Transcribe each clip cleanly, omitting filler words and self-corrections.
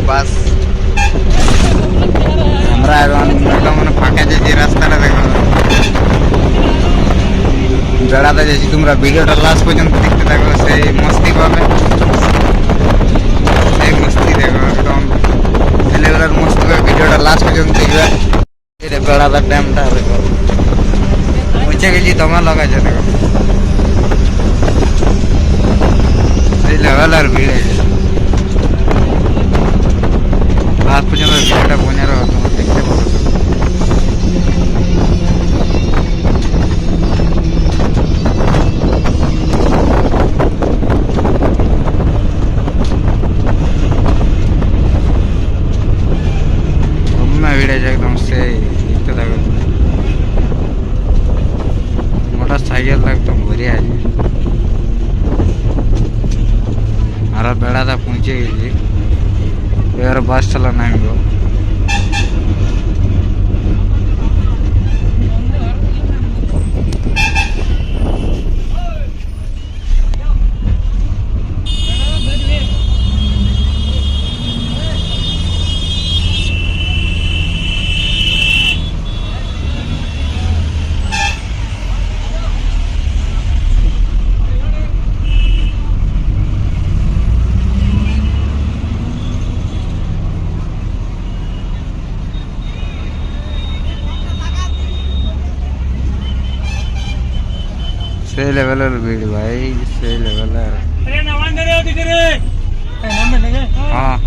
বাস আমরা এখন মানে ফাঁকা যাচ্ছি, রাস্তাটা দেখো বেড়াতে যাচ্ছি। তোমরা ভিডিওটা লাস্ট পর্যন্ত দেখতে থাকো, সেই মস্তি পাবে, সেই মস্তি দেখো একদম ছেলেগুলোর মস্তি পাবে। ভিডিওটা লাস্ট পর্যন্ত দেখবে। এটা বেড়াদার ড্যামটা দেখো, পৌঁছে গেছি, তোমার লাগাচ্ছে দেখো, সেই লেভেলের ভিড় আছে। লাস্ট পর্যন্ত ভিডিওটা বোঝার তোমার দেখতে পাবো। ভিড় আছে একদম, সেই দেখতে থাকো। মোটর সাইকেল একদম ভরে আছে। আর বেড়াটা পৌঁছে গেছি, এবার বাস চালা নামবো। সেই লেভেলের ভিড় ভাই, সেই লেভেলের। হ্যাঁ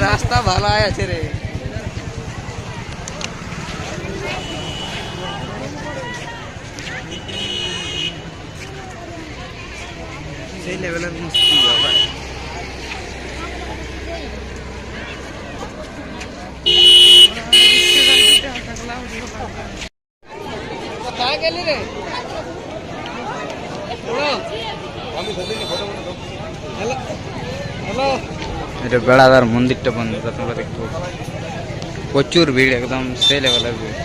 রাস্তা ভালো আছে রে। সেই লেভেলের মুশকিল ব্যাপার। কোথায় গেলি রে? এটা বেড়াদার মন্দিরটা বন্ধুরা তোমরা দেখতে পাচ্ছ, প্রচুর ভিড়, একদম সেই লেভেলের ভিড়।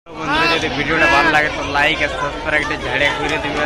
বন্ধুরা যদি ভিডিওটা ভালো লাগে তো লাইক আর সাবস্ক্রাইব ঝাড়িয়ে করে দিবে।